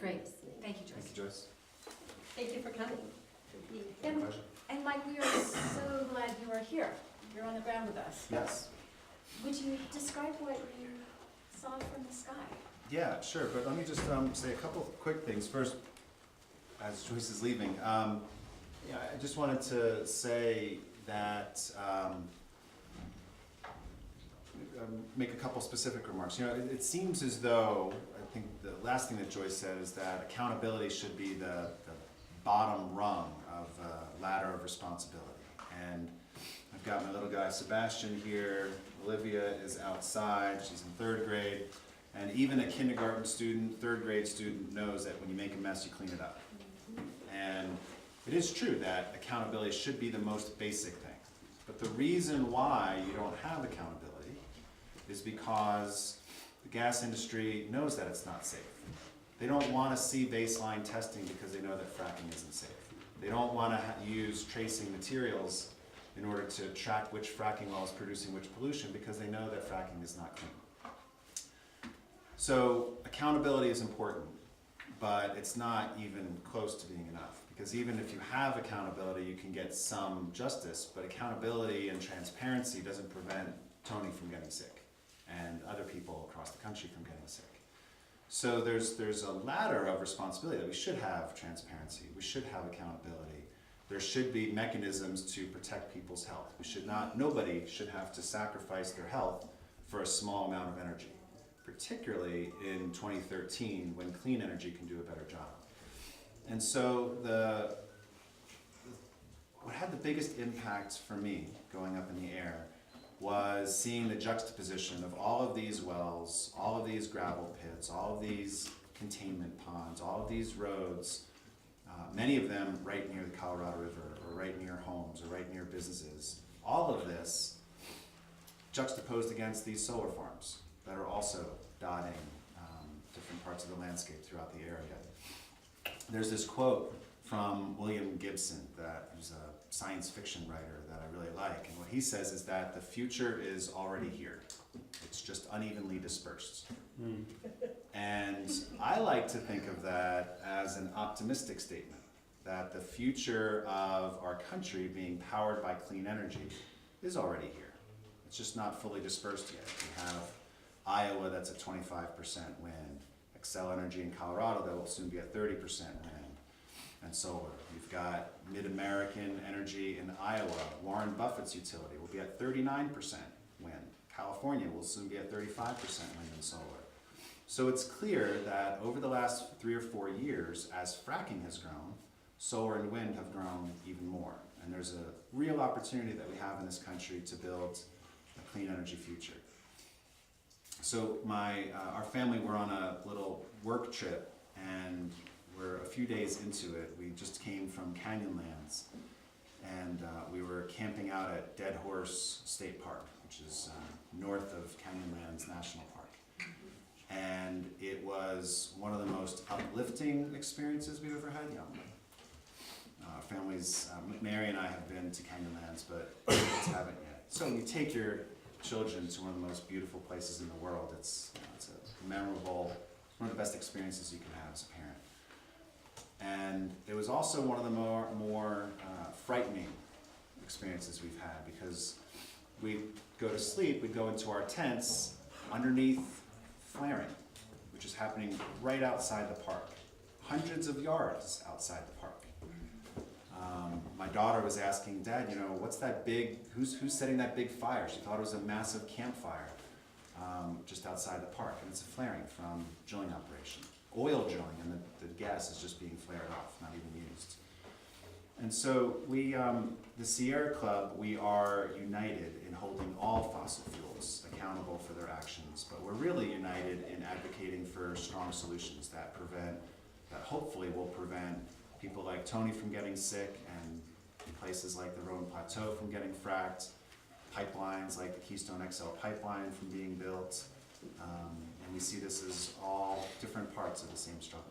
Great, thank you, Thank Joyce. you, Joyce. Thank you for coming. And, My pleasure. and Mike, we are so glad you are here. You're on the ground with us. Yes. Would you describe what you saw from the sky? Yeah, sure, but let me just say a couple of quick things. First, as Joyce is leaving, yeah, I just wanted to say that, make a couple specific remarks. You know, it seems as though, I think the last thing that Joyce said is that accountability should be the bottom rung of a ladder of responsibility. And I've got my little guy Sebastian here, Olivia is outside, she's in 3rd grade, and even a kindergarten student, 3rd grade student knows that when you make a mess, you clean it up. And it is true that accountability should be the most basic thing. But the reason why you don't have accountability is because the gas industry knows that it's not safe. They don't want to see baseline testing because they know that fracking isn't safe. They don't want to use tracing materials in order to track which fracking well is producing which pollution because they know that fracking is not clean. So accountability is important, but it's not even close to being enough. Because even if you have accountability, you can get some justice, but accountability and transparency doesn't prevent Tony from getting sick and other people across the country from getting sick. So there's a ladder of responsibility that we should have transparency, we should have accountability. There should be mechanisms to protect people's health. Nobody should have to sacrifice their health for a small amount of energy, particularly in 2013 when clean energy can do a better job. And so what had the biggest impact for me going up in the air was seeing the juxtaposition of all of these wells, all of these gravel pits, all of these containment ponds, all of these roads, many of them right near the Colorado River or right near homes or right near businesses. All of this juxtaposed against these solar farms that are also dotting different parts of the landscape throughout the area. There's this quote from William Gibson, who's a science fiction writer that I really like, and what he says is that the future is already here. It's just unevenly dispersed. And I like to think of that as an optimistic statement, that the future of our country being powered by clean energy is already here. It's just not fully dispersed yet. We have Iowa that's at 25% wind, Xcel Energy in Colorado that will soon be at 30% wind and solar. You've got Mid-American Energy in Iowa. Warren Buffett's utility will be at 39% wind. California will soon be at 35% wind and solar. So it's clear that over the last 3 or 4 years, as fracking has grown, solar and wind have grown even more. And there's a real opportunity that we have in this country to build a clean energy future. So our family, we're on a little work trip, and we're a few days into it. We just came from Canyonlands, and we were camping out at Dead Horse State Park, which is north of Canyonlands National Park. And it was one of the most uplifting experiences we've ever had. Our families, Mary and I have been to Canyonlands, but kids haven't yet. So you take your children to one of the most beautiful places in the world. It's a memorable, one of the best experiences you can have as a parent. And it was also one of the more frightening experiences we've had, because we'd go to sleep, we'd go into our tents underneath flaring, which is happening right outside the park, hundreds of yards outside the park. My daughter was asking, Dad, what's that big, who's setting that big fire? She thought it was a massive campfire just outside the park, and it's a flaring from drilling operation. Oil drilling, and the gas is just being flared off, not even used. And so the Sierra Club, we are united in holding all fossil fuels accountable for their actions, but we're really united in advocating for strong solutions that hopefully will prevent people like Tony from getting sick, and places like the Roan Plateau from getting fracked, pipelines like the Keystone XL pipeline from being built, and we see this as all different parts of the same struggle.